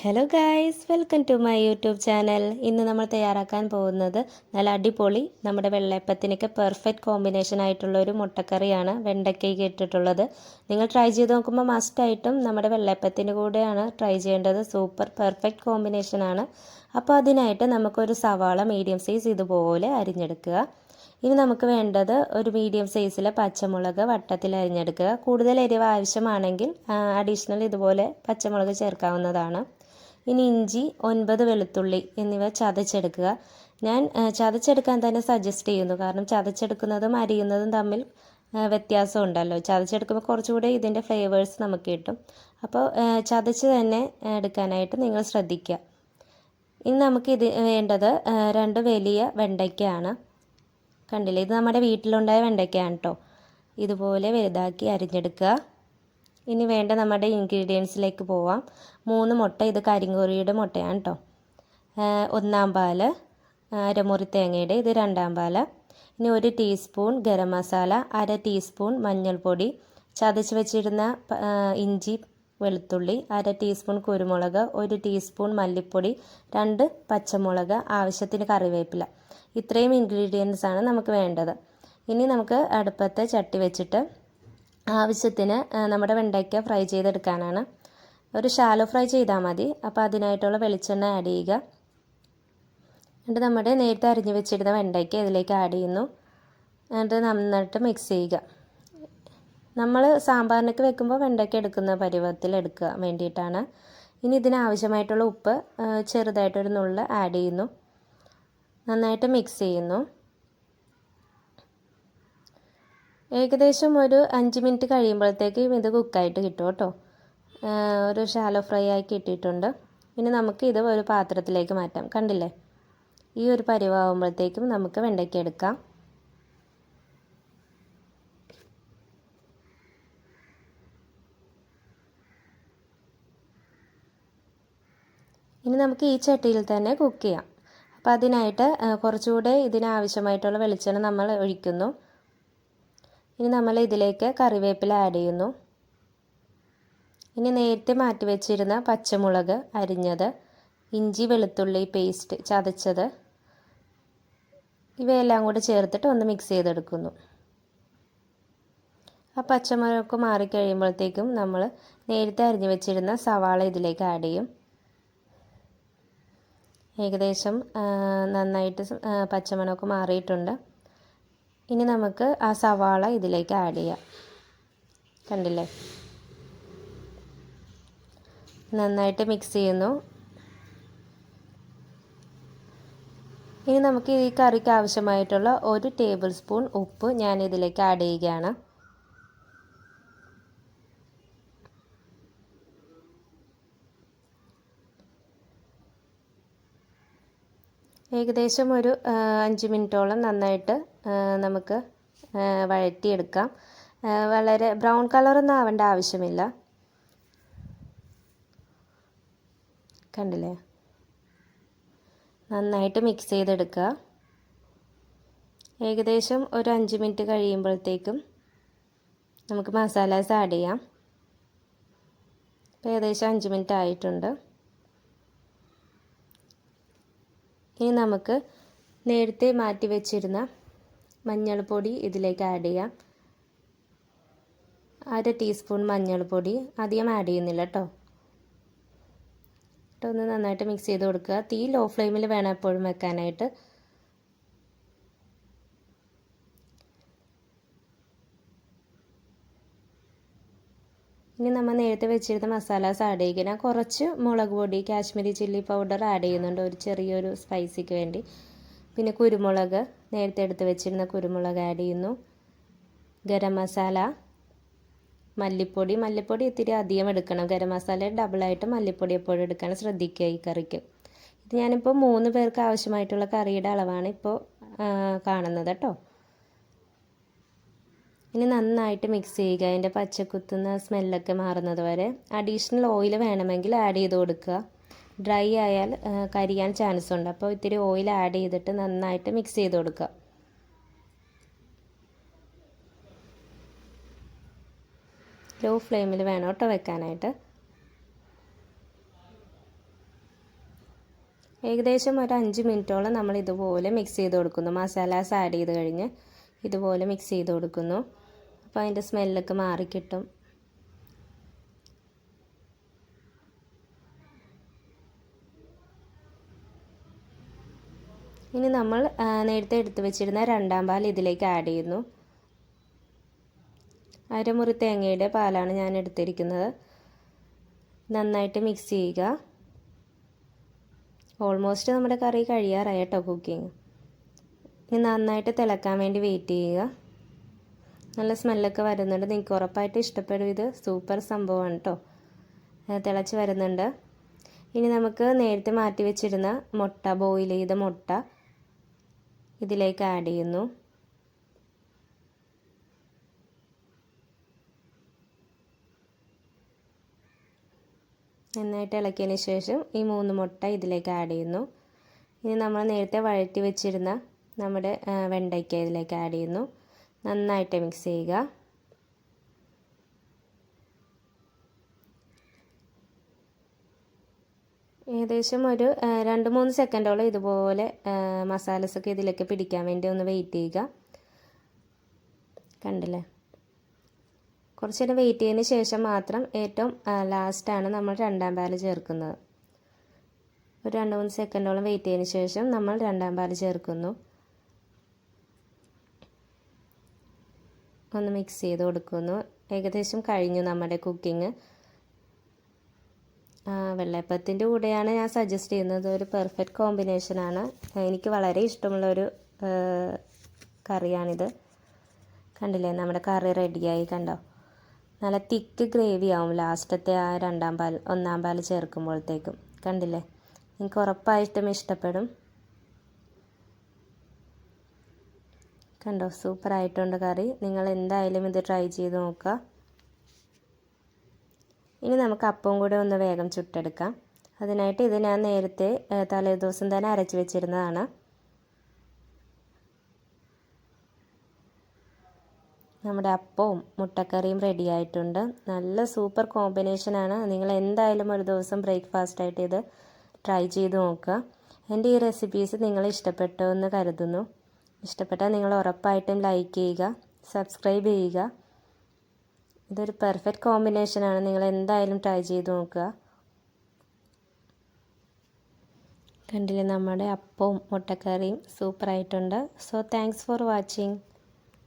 Hello guys, welcome to my YouTube channel. ഇന്ന് നമ്മൾ തയ്യാറാക്കാൻ പോകുന്നത് നല്ല അടിപൊളി നമ്മുടെ വെള്ളയപ്പത്തിനൊക്കെ പെർഫെക്റ്റ് കോമ്പിനേഷൻ ആയിട്ടുള്ള ഒരു മുട്ടക്കറിയാണ് വെണ്ടയ്ക്കയ്ക്ക് ഇട്ടിട്ടുള്ളത്. നിങ്ങൾ ട്രൈ ചെയ്ത് നോക്കുമ്പോൾ മസ്റ്റായിട്ടും നമ്മുടെ വെള്ളയപ്പത്തിൻ്റെ കൂടെയാണ് ട്രൈ ചെയ്യേണ്ടത്. സൂപ്പർ പെർഫെക്റ്റ് കോമ്പിനേഷനാണ്. അപ്പോൾ അതിനായിട്ട് നമുക്കൊരു സവാള മീഡിയം സൈസ് ഇതുപോലെ അരിഞ്ഞെടുക്കുക. ഇനി നമുക്ക് വേണ്ടത് ഒരു മീഡിയം സൈസിലെ പച്ചമുളക് വട്ടത്തിൽ അരിഞ്ഞെടുക്കുക. കൂടുതൽ എരിവ് ആവശ്യമാണെങ്കിൽ അഡീഷണൽ ഇതുപോലെ പച്ചമുളക് ചേർക്കാവുന്നതാണ്. ഇനി ഇഞ്ചി 9 വെളുത്തുള്ളി എന്നിവ ചതച്ചെടുക്കുക. ഞാൻ ചതച്ചെടുക്കാൻ തന്നെ സജസ്റ്റ് ചെയ്യുന്നു, കാരണം ചതച്ചെടുക്കുന്നതും അരിയുന്നതും തമ്മിൽ വ്യത്യാസമുണ്ടല്ലോ. ചതച്ചെടുക്കുമ്പോൾ കുറച്ചുകൂടെ ഇതിൻ്റെ ഫ്ലേവേഴ്സ് നമുക്ക് കിട്ടും. അപ്പോൾ ചതച്ച് തന്നെ എടുക്കാനായിട്ട് നിങ്ങൾ ശ്രദ്ധിക്കുക. ഇനി നമുക്ക് വേണ്ടത് 2 വലിയ വെണ്ടയ്ക്കയാണ്. കണ്ടില്ലേ, ഇത് നമ്മുടെ വീട്ടിലുണ്ടായ വെണ്ടയ്ക്കയാണ് കേട്ടോ. ഇതുപോലെ വലുതാക്കി അരിഞ്ഞെടുക്കുക. ഇനി വേണ്ട നമ്മുടെ ഇൻഗ്രീഡിയൻസിലേക്ക് പോവാം. 3 മുട്ട, ഇത് കരിങ്കോറിയുടെ മുട്ടയാണ് കേട്ടോ. 1 പാല്, അരമുറി തേങ്ങയുടെ, ഇത് 2 പാല്. ഇനി 1 ടീസ്പൂൺ ഗരം മസാല, 1/2 ടീസ്പൂൺ മഞ്ഞൾപ്പൊടി, ചതച്ച് വെച്ചിരുന്ന ഇഞ്ചി വെളുത്തുള്ളി, 1/2 ടീസ്പൂൺ കുരുമുളക്, 1 ടീസ്പൂൺ മല്ലിപ്പൊടി, 2 പച്ചമുളക്, ആവശ്യത്തിന് കറിവേപ്പില. ഇത്രയും ഇൻഗ്രീഡിയൻസ് ആണ് നമുക്ക് വേണ്ടത്. ഇനി നമുക്ക് അടുപ്പത്ത് ചട്ടി വെച്ചിട്ട് ആവശ്യത്തിന് നമ്മുടെ വെണ്ടയ്ക്ക ഫ്രൈ ചെയ്തെടുക്കാനാണ്. ഒരു ഷാലോ ഫ്രൈ ചെയ്താൽ മതി. അപ്പോൾ അതിനായിട്ടുള്ള വെളിച്ചെണ്ണ ആഡ് ചെയ്യുക. എന്നിട്ട് നമ്മുടെ നേരത്തെ അരിഞ്ഞു വെച്ചിരുന്ന വെണ്ടയ്ക്ക ഇതിലേക്ക് ആഡ് ചെയ്യുന്നു. എന്നിട്ട് നന്നായിട്ട് മിക്സ് ചെയ്യുക. നമ്മൾ സാമ്പാറിനൊക്കെ വെക്കുമ്പോൾ വെണ്ടയ്ക്ക എടുക്കുന്ന പരുവത്തിൽ എടുക്കുക വേണ്ടിയിട്ടാണ്. ഇനി ഇതിനാവശ്യമായിട്ടുള്ള ഉപ്പ് ചെറുതായിട്ടൊരു നുള്ള് ആഡ് ചെയ്യുന്നു. നന്നായിട്ട് മിക്സ് ചെയ്യുന്നു. ഏകദേശം ഒരു 5 മിനിറ്റ് കഴിയുമ്പോഴത്തേക്കും ഇത് കുക്കായിട്ട് കിട്ടും കേട്ടോ. ഒരു ഷാലോ ഫ്രൈ ആക്കി ഇട്ടിട്ടുണ്ട്. ഇനി നമുക്ക് ഇത് ഒരു പാത്രത്തിലേക്ക് മാറ്റാം. കണ്ടില്ലേ, ഈ ഒരു പരുവാകുമ്പോഴത്തേക്കും നമുക്ക് വെണ്ടയ്ക്ക എടുക്കാം. ഇനി നമുക്ക് ഈ ചട്ടിയിൽ തന്നെ കുക്ക് ചെയ്യാം. അപ്പോൾ അതിനായിട്ട് കുറച്ചുകൂടെ ഇതിനാവശ്യമായിട്ടുള്ള വെളിച്ചെണ്ണ നമ്മൾ ഒഴിക്കുന്നു. ഇനി നമ്മൾ ഇതിലേക്ക് കറിവേപ്പില ആഡ് ചെയ്യുന്നു. ഇനി നേരത്തെ മാറ്റി വെച്ചിരുന്ന പച്ചമുളക് അരിഞ്ഞത്, ഇഞ്ചി വെളുത്തുള്ളി പേസ്റ്റ് ചതച്ചത്, ഇവയെല്ലാം കൂടി ചേർത്തിട്ട് ഒന്ന് മിക്സ് ചെയ്തെടുക്കുന്നു. ആ പച്ചമുളക് മാറിക്കഴിയുമ്പോഴത്തേക്കും നമ്മൾ നേരത്തെ അരിഞ്ഞു വെച്ചിരുന്ന സവാള ഇതിലേക്ക് ആഡ് ചെയ്യും. ഏകദേശം നന്നായിട്ട് പച്ചമുളക് മാറിയിട്ടുണ്ട്. ഇനി നമുക്ക് ആ സവാള ഇതിലേക്ക് ആഡ് ചെയ്യാം. കണ്ടില്ലേ, നന്നായിട്ട് മിക്സ് ചെയ്യുന്നു. ഇനി നമുക്ക് ഈ കറിക്ക് ആവശ്യമായിട്ടുള്ള 1 ടേബിൾ സ്പൂൺ ഉപ്പ് ഞാൻ ഇതിലേക്ക് ആഡ് ചെയ്യുകയാണ്. ഏകദേശം ഒരു 5 മിനിറ്റോളം നന്നായിട്ട് നമുക്ക് വഴറ്റിയെടുക്കാം. വളരെ ബ്രൗൺ കളറൊന്നും ആവേണ്ട ആവശ്യമില്ല. കണ്ടില്ലേ, നന്നായിട്ട് മിക്സ് ചെയ്തെടുക്കുക. ഏകദേശം ഒരു 5 മിനിറ്റ് കഴിയുമ്പോഴത്തേക്കും നമുക്ക് മസാലാസ് ആഡ് ചെയ്യാം. ഇപ്പോൾ ഏകദേശം 5 മിനിറ്റ് ആയിട്ടുണ്ട്. ഇനി നമുക്ക് നേരത്തെ മാറ്റി വെച്ചിരുന്ന മഞ്ഞൾപ്പൊടി ഇതിലേക്ക് ആഡ് ചെയ്യാം. 1/2 ടീസ്പൂൺ മഞ്ഞൾപ്പൊടി, അധികം ആഡ് ചെയ്യുന്നില്ല കേട്ടോ. ഒന്ന് നന്നായിട്ട് മിക്സ് ചെയ്ത് കൊടുക്കുക. തീ ലോ ഫ്ലെയിമിൽ വേണം എപ്പോഴും വെക്കാനായിട്ട്. ഇനി നമ്മൾ നേരത്തെ വെച്ചിരുന്ന മസാലാസ് ആഡ് ചെയ്യുക. കുറച്ച് മുളക് പൊടി, കാശ്മീരി ചില്ലി പൗഡർ ആഡ് ചെയ്യുന്നുണ്ട് ഒരു ചെറിയൊരു സ്പൈസിക്ക് വേണ്ടി. പിന്നെ കുരുമുളക്, നേരത്തെ എടുത്ത് വെച്ചിരുന്ന കുരുമുളക് ആഡ് ചെയ്യുന്നു. ഗരം മസാല, മല്ലിപ്പൊടി ഇത്തിരി അധികം എടുക്കണം. ഗരം മസാല ഡബിളായിട്ട് മല്ലിപ്പൊടി എപ്പോഴും എടുക്കാൻ ശ്രദ്ധിക്കുക ഈ കറിക്ക്. ഇത് ഞാനിപ്പോൾ 3 പേർക്ക് ആവശ്യമായിട്ടുള്ള കറിയുടെ അളവാണ് ഇപ്പോൾ കാണുന്നത് കേട്ടോ. ഇനി നന്നായിട്ട് മിക്സ് ചെയ്യുക. അതിൻ്റെ പച്ചക്കുത്തുന്ന സ്മെല്ലൊക്കെ മാറുന്നത് വരെ. അഡീഷണൽ ഓയിൽ വേണമെങ്കിൽ ആഡ് ചെയ്ത് കൊടുക്കുക. ഡ്രൈ ആയാൽ കരിയാൻ ചാൻസ് ഉണ്ട്. അപ്പോൾ ഇത്തിരി ഓയിൽ ആഡ് ചെയ്തിട്ട് നന്നായിട്ട് മിക്സ് ചെയ്ത് കൊടുക്കുക. ലോ ഫ്ലെയിമിൽ വേണം കേട്ടോ വെക്കാനായിട്ട്. ഏകദേശം ഒരു 5 മിനിറ്റോളം നമ്മൾ ഇതുപോലെ മിക്സ് ചെയ്ത് കൊടുക്കുന്നു. മസാലാസ് ആഡ് ചെയ്ത് കഴിഞ്ഞ് ഇതുപോലെ മിക്സ് ചെയ്ത് കൊടുക്കുന്നു. അപ്പോൾ അതിൻ്റെ സ്മെല്ലൊക്കെ മാറിക്കിട്ടും. ഇനി നമ്മൾ നേരത്തെ എടുത്ത് വെച്ചിരുന്ന രണ്ടാം പാൽ ഇതിലേക്ക് ആഡ് ചെയ്യുന്നു. അരമുറി തേങ്ങയുടെ പാലാണ് ഞാൻ എടുത്തിരിക്കുന്നത്. നന്നായിട്ട് മിക്സ് ചെയ്യുക. ഓൾമോസ്റ്റ് നമ്മുടെ കറി കഴിയാറായി കേട്ടോ കുക്കിംഗ്. ഇനി നന്നായിട്ട് തിളക്കാൻ വേണ്ടി വെയിറ്റ് ചെയ്യുക. നല്ല സ്മെല്ലൊക്കെ വരുന്നുണ്ട്. നിങ്ങൾക്ക് ഉറപ്പായിട്ട് ഇഷ്ടപ്പെടും. ഇത് സൂപ്പർ സംഭവമാണ് കേട്ടോ. തിളച്ച് വരുന്നുണ്ട്. ഇനി നമുക്ക് നേരത്തെ മാറ്റി വെച്ചിരുന്ന മുട്ട, ബോയിൽ ചെയ്ത മുട്ട ഇതിലേക്ക് ആഡ് ചെയ്യുന്നു. നന്നായിട്ട് ഇളക്കിയതിന് ശേഷം ഈ 3 മുട്ട ഇതിലേക്ക് ആഡ് ചെയ്യുന്നു. ഇനി നമ്മൾ നേരത്തെ വഴറ്റി വെച്ചിരുന്ന നമ്മുടെ വെണ്ടയ്ക്ക ഇതിലേക്ക് ആഡ് ചെയ്യുന്നു. നന്നായിട്ട് മിക്സ് ചെയ്യുക. ഏകദേശം ഒരു 2-3 സെക്കൻഡോളം ഇതുപോലെ മസാലസൊക്കെ ഇതിലേക്ക് പിടിക്കാൻ വേണ്ടി ഒന്ന് വെയിറ്റ് ചെയ്യുക. കണ്ടില്ലേ? കുറച്ച് നേരം വെയിറ്റ് ചെയ്തതിന് ശേഷം മാത്രം ഏറ്റവും ലാസ്റ്റാണ് നമ്മൾ രണ്ടാം പാൽ ചേർക്കുന്നത്. ഒരു 2-3 സെക്കൻഡോളം വെയിറ്റ് ചെയ്തതിന് ശേഷം നമ്മൾ രണ്ടാം പാൽ ചേർക്കുന്നു. ഒന്ന് മിക്സ് ചെയ്ത് കൊടുക്കുന്നു. ഏകദേശം കഴിഞ്ഞു നമ്മുടെ കുക്കിംഗ്. വെള്ളയപ്പത്തിൻ്റെ കൂടെയാണ് ഞാൻ സജസ്റ്റ് ചെയ്യുന്നത്. ഒരു പെർഫെക്റ്റ് കോമ്പിനേഷനാണ്. എനിക്ക് വളരെ ഇഷ്ടമുള്ളൊരു കറിയാണിത്. കണ്ടില്ലേ? നമ്മുടെ കറി റെഡിയായി. കണ്ടോ? നല്ല തിക്ക് ഗ്രേവി ആവും ലാസ്റ്റത്തെ ആ ഒന്നാം പാൽ ചേർക്കുമ്പോഴത്തേക്കും. കണ്ടില്ലേ? എനിക്ക് ഉറപ്പായിട്ടും ഇഷ്ടപ്പെടും. കണ്ടോ? സൂപ്പറായിട്ടുണ്ട് കറി. നിങ്ങൾ എന്തായാലും ഇത് ട്രൈ ചെയ്ത് നോക്കുക. ഇനി നമുക്ക് അപ്പം കൂടെ ഒന്ന് വേഗം ചുട്ടെടുക്കാം. അതിനായിട്ട് ഇത് ഞാൻ നേരത്തെ തലേദിവസം തന്നെ അരച്ച് വെച്ചിരുന്നതാണ്. നമ്മുടെ അപ്പവും മുട്ടക്കറിയും റെഡി ആയിട്ടുണ്ട്. നല്ല സൂപ്പർ കോമ്പിനേഷനാണ്. നിങ്ങൾ എന്തായാലും ഒരു ദിവസം ബ്രേക്ക്ഫാസ്റ്റായിട്ട് ഇത് ട്രൈ ചെയ്ത് നോക്കുക. എൻ്റെ ഈ റെസിപ്പീസ് നിങ്ങൾ ഇഷ്ടപ്പെട്ടു എന്ന് കരുതുന്നു. ഇഷ്ടപ്പെട്ടാൽ നിങ്ങൾ ഉറപ്പായിട്ടും ലൈക്ക് ചെയ്യുക, സബ്സ്ക്രൈബ് ചെയ്യുക. ഇതൊരു പെർഫെക്റ്റ് കോമ്പിനേഷനാണ്. നിങ്ങൾ എന്തായാലും ട്രൈ ചെയ്ത് നോക്കുക. കണ്ടില്ലേ? നമ്മുടെ അപ്പവും മുട്ടക്കറിയും സൂപ്പറായിട്ടുണ്ട്. So thanks for watching.